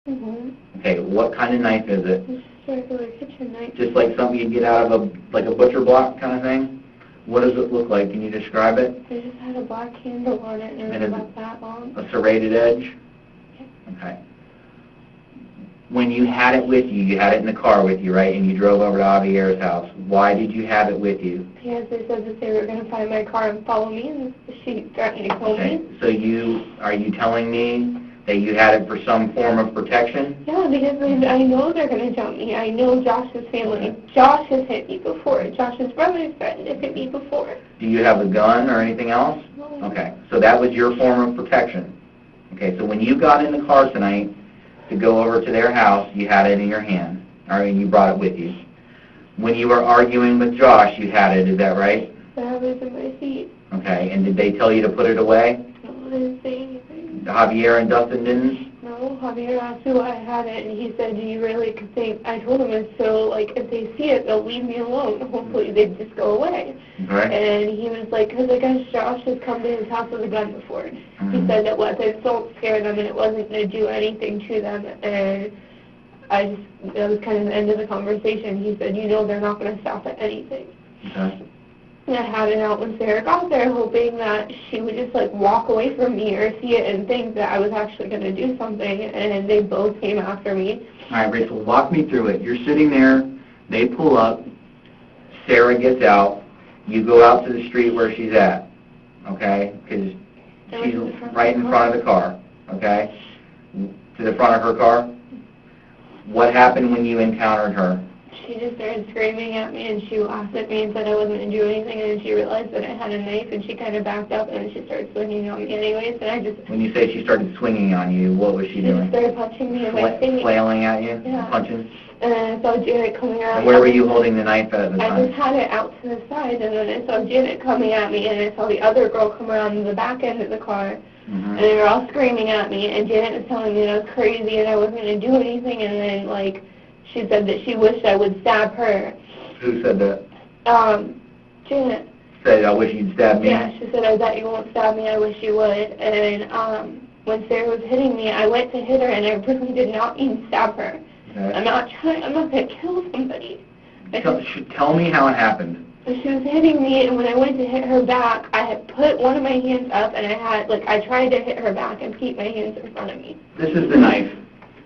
Mm-hmm. Okay, what kind of knife is it? It's just a regular kitchen knife. Just like something you'd get out of like a butcher block kind of thing? What does it look like? Can you describe it? It just had a black handle on it, and it was about that long. A serrated edge? Yeah. Okay. When you had it with you, you had it in the car with you, right? And you drove over to Javier's house. Why did you have it with you? Because they said that they were going to find my car and follow me, and she threatened to kill me. So are you telling me that you had it for some form of protection? Yeah, because I know they're going to jump me. I know Josh's family. Okay. Josh has hit me before. Josh's brother threatened to hit me before. Do you have a gun or anything else? No. Okay, so that was your form of protection. Okay, so when you got in the car tonight to go over to their house, you had it in your hand, or you brought it with you. When you were arguing with Josh, you had it, is that right? That was in my seat. Okay, and did they tell you to put it away? No, I didn't say anything. Javier and Dustin didn't? No, Javier asked me why I had it, and he said, do you really think, I told him it's so, like, if they see it, they'll leave me alone. Hopefully they'd just go away. Right. And he was like, because I guess Josh has come to his house with a gun before. Mm-hmm. He said that weapons don't scare them, and it wasn't going to do anything to them. And that was kind of the end of the conversation. He said, you know, they're not going to stop at anything. Okay. And I had it out when Sarah got there, hoping that she would just, like, walk away from me or see it and think that I was actually going to do something, and they both came after me. All right, Rachel, walk me through it. You're sitting there, they pull up, Sarah gets out, you go out to the street where she's at, okay, because she's right in front of the car, okay, to the front of her car. What happened when you encountered her? She just started screaming at me, and she laughed at me and said I wasn't going to do anything, and then she realized that I had a knife, and she kind of backed up, and then she started swinging on me anyways, and I just... When you say she started swinging on you, what was she doing? She started punching me in my face. Flailing at you? Yeah. Punching? And then I saw Janet coming out. And where were you holding the knife at the time? I just had it out to the side, and then I saw Janet coming at me, and I saw the other girl come around the back end of the car, and they were all screaming at me, and Janet was telling me that I was crazy and I wasn't going to do anything, and then, like, she said that she wished I would stab her. Who said that? Janet. Said, I wish you'd stab me? Yeah, she said, I bet you won't stab me, I wish you would. And when Sarah was hitting me, I went to hit her, and I really did not mean stab her. Okay. I'm not going to kill somebody. Tell me how it happened. She was hitting me, and when I went to hit her back, I had put one of my hands up, and I tried to hit her back and keep my hands in front of me. This is the knife.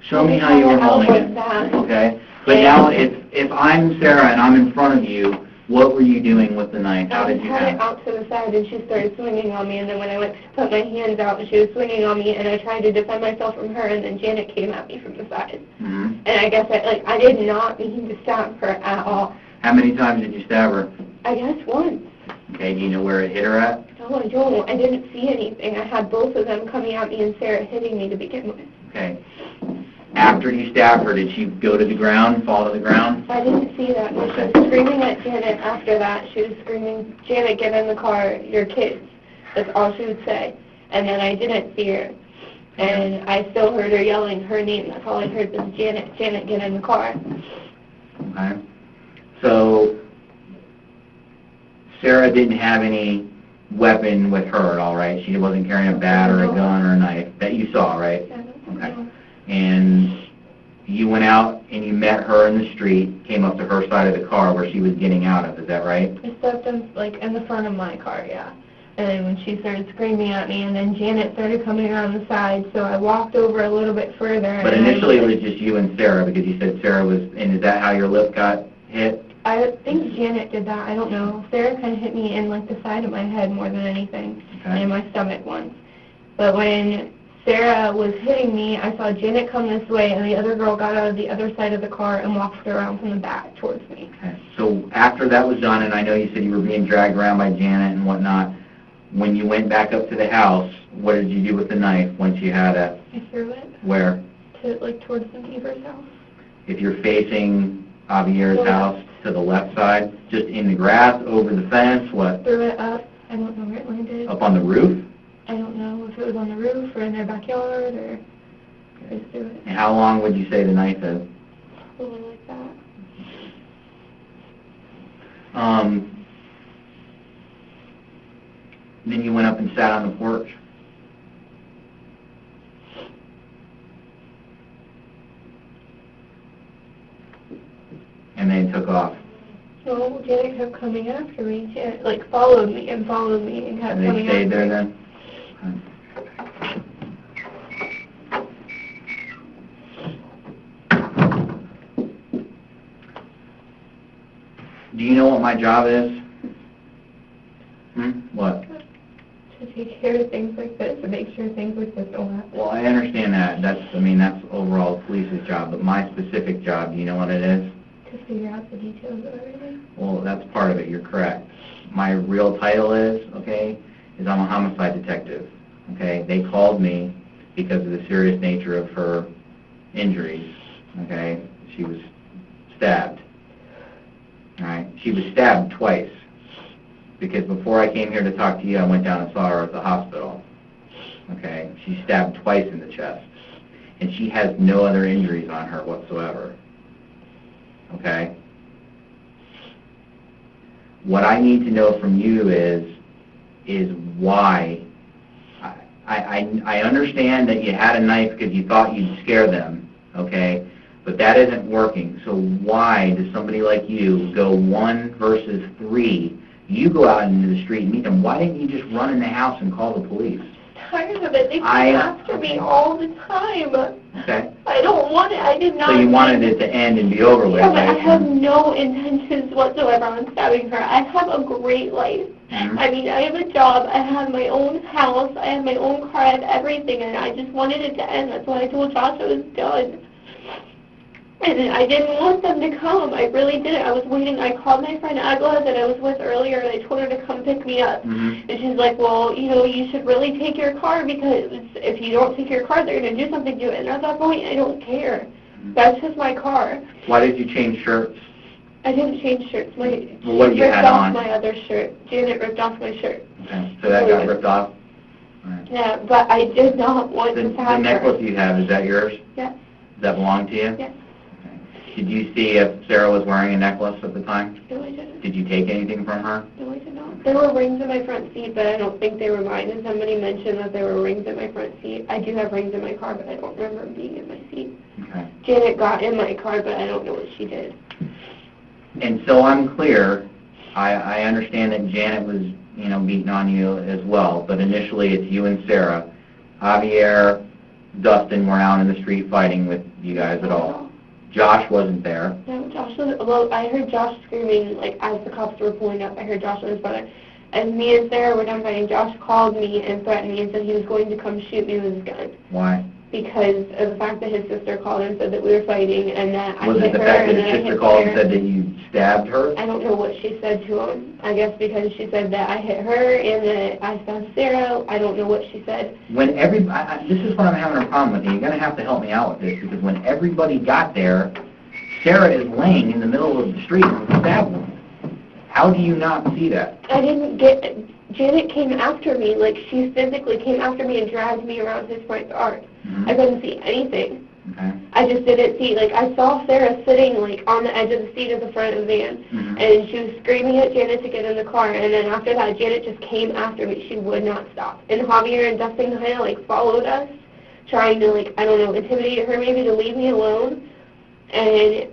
Show me how you were holding it. Okay. But now, if I'm Sarah and I'm in front of you, what were you doing with the knife? How did you have it? I had it out to the side, and she started swinging on me. And then when I went to put my hands out, and she was swinging on me, and I tried to defend myself from her, and then Janet came at me from the side. Mm-hmm. And I guess I did not mean to stab her at all. How many times did you stab her? I guess once. Okay. Do you know where it hit her at? No, I don't. I didn't see anything. I had both of them coming at me and Sarah hitting me to begin with. Okay. After you stabbed her, did she go to the ground, fall to the ground? I didn't see that. No, she was screaming at Janet after that. She was screaming, Janet, get in the car, your kids. That's all she would say. And then I didn't see her. And I still heard her yelling her name. That's all I heard was Janet, Janet, get in the car. Okay. So Sarah didn't have any weapon with her at all, right? She wasn't carrying a bat or a gun or a knife that you saw, right? Okay. And you went out and you met her in the street, came up to her side of the car where she was getting out of, is that right? I stepped in, in the front of my car, yeah. And then when she started screaming at me, and then Janet started coming around the side, so I walked over a little bit further. But initially it was just you and Sarah, because you said Sarah was, and is that how your lip got hit? I think Janet did that, I don't know. Sarah kind of hit me in, the side of my head more than anything, and in my stomach once. But when Sarah was hitting me, I saw Janet come this way, and the other girl got out of the other side of the car and walked around from the back towards me. Okay. So after that was done, and I know you said you were being dragged around by Janet and whatnot, when you went back up to the house, what did you do with the knife once you had it? I threw it. Where? Towards the neighbor's house. If you're facing Javier's house, to the left side, just in the grass, over the fence, what? Threw it up. I don't know where it landed. Up on the roof? I don't know if it was on the roof or in their backyard or just threw it. And how long would you say the knife is? Probably like that. Then you went up and sat on the porch. took off? No, Janet kept coming after me. Janet, like, followed me and kept coming after me. And they stayed there then? Do you know what my job is? What? To take care of things like this, to make sure things like this don't happen. Well, I understand that. That's overall the police's job. But my specific job, do you know what it is? To figure out the details of everything. Well, that's part of it. You're correct. My real title is I'm a homicide detective. Okay? They called me because of the serious nature of her injuries. Okay? She was stabbed. All right? She was stabbed twice. Because before I came here to talk to you, I went down and saw her at the hospital. Okay? She's stabbed twice in the chest. And she has no other injuries on her whatsoever. Okay? What I need to know from you is why. I understand that you had a knife because you thought you'd scare them, okay? But that isn't working. So why does somebody like you go 1 versus 3? You go out into the street and meet them. Why didn't you just run in the house and call the police? Tired of it. They come after me all the time. Okay. I don't want it. I did not. So you wanted it to end and be over with. Yeah, but I have no intentions whatsoever on stabbing her. I have a great life. Mm-hmm. I mean, I have a job. I have my own house. I have my own car. I have everything, and I just wanted it to end. That's why I told Josh I was done. And I didn't want them to come. I really didn't. I was waiting. I called my friend Agla that I was with earlier, and I told her to come pick me up. Mm-hmm. And she's like, well, you should really take your car, because if you don't take your car, they're going to do something to it. And at that point, I don't care. That's just my car. Why did you change shirts? I didn't change shirts. What you had on? Ripped off my other shirt. Janet ripped off my shirt. Okay. So that got ripped off? All right. Yeah, but I did not want to have the necklace you have, is that yours? Yes. Does that belong to you? Yes. Did you see if Sarah was wearing a necklace at the time? No, I didn't. Did you take anything from her? No, I did not. There were rings in my front seat, but I don't think they were mine. And somebody mentioned that there were rings in my front seat. I do have rings in my car, but I don't remember them being in my seat. Okay. Janet got in my car, but I don't know what she did. And so I'm clear. I understand that Janet was, beating on you as well, but initially it's you and Sarah. Javier, Dustin were out in the street fighting with you guys at all. Josh wasn't there. No, Josh was, well, I heard Josh screaming, like, as the cops were pulling up. I heard Josh and his brother. And me and Sarah were done fighting. Josh called me and threatened me and said he was going to come shoot me with his gun. Why? Because of the fact that his sister called and said that we were fighting and that I hit her. Was it the fact that his sister called and said that you stabbed her? I don't know what she said to him. I guess because she said that I hit her and that I stabbed Sarah. I don't know what she said. When this is what I'm having a problem with. You're going to have to help me out with this, because when everybody got there, Sarah is laying in the middle of the street with a stab wound. How do you not see that? I didn't get... Janet came after me, like she physically came after me and dragged me around his front yard. Mm-hmm. I couldn't see anything. Okay. I just didn't see, like, I saw Sarah sitting, like, on the edge of the seat of the front of the van, mm-hmm. and she was screaming at Janet to get in the car, and then after that, Janet just came after me. She would not stop. And Javier and Dustin kind of, like, followed us, trying to, like, I don't know, intimidate her maybe to leave me alone, and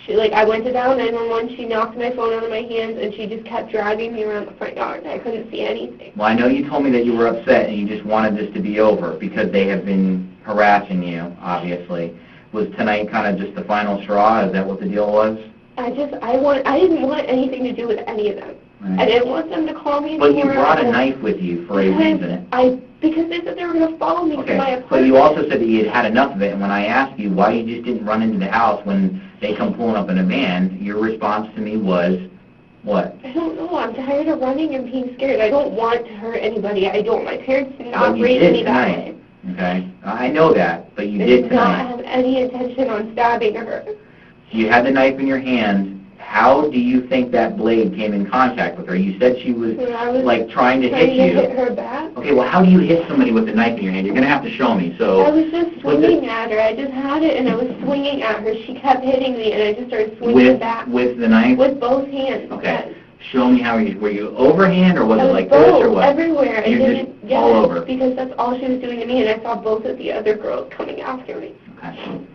she, like, I went to dial 911, she knocked my phone out of my hands, and she just kept dragging me around the front yard. I couldn't see anything. Well, I know you told me that you were upset and you just wanted this to be over because they have been harassing you, obviously. Was tonight kind of just the final straw? Is that what the deal was? I didn't want anything to do with any of them. Right. I didn't want them to call me. But you brought a knife with you for a reason. Because they said they were going to follow me to my apartment. But you also said that you had enough of it, and when I asked you why you just didn't run into the house when they come pulling up in a van, your response to me was, what? I don't know. I'm tired of running and being scared. I don't want to hurt anybody. I don't. My parents did not raise me that way. Okay, I know that, but you did did tonight. not have any intention on stabbing her. You had the knife in your hand. How do you think that blade came in contact with her? You said she was like trying to hit you. Hit her back. Okay, well, how do you hit somebody with a knife in your hand? You're going to have to show me. So I was just swinging at her. I just had it, and I was swinging at her. She kept hitting me, and I just started swinging back. With the knife? With both hands. Okay. Yes. Show me how were you overhand, or was it like both, this, or what? Everywhere. You're just all over. Because that's all she was doing to me, and I saw both of the other girls coming after me. Okay.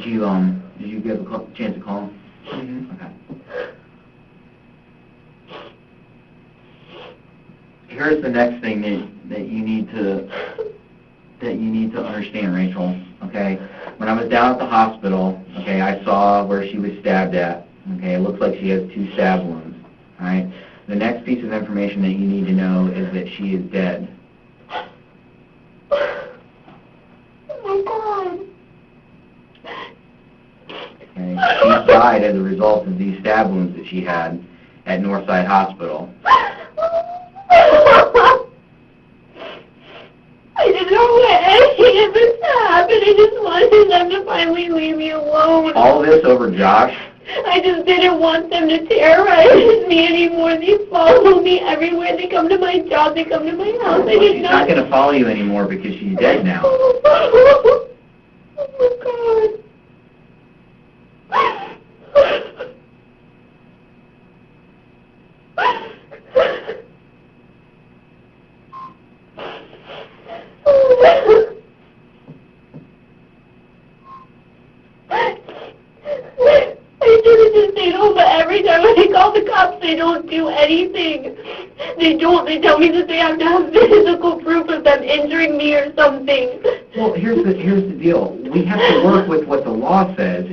Did you get a chance to call him? Mm-hmm. Okay. Here's the next thing that you need to understand, Rachel. Okay. When I was down at the hospital, okay, I saw where she was stabbed at. Okay, it looks like she has 2 stab wounds. All right. The next piece of information that you need to know is that she is dead. Oh my God. Okay. She died as a result of these stab wounds that she had at Northside Hospital. I didn't know what any of this happened. I just wanted them to finally leave me alone. All this over Josh? I just didn't want them to terrorize me anymore. They follow me everywhere. They come to my job. They come to my house. Well, she's not going to follow you anymore because she's dead now. Oh my God. I should have just stayed home, but every time I call the cops, they don't do anything. They don't. They tell me that they have to have physical proof of them injuring me or something. Well, here's the deal. We have to work with what the law says.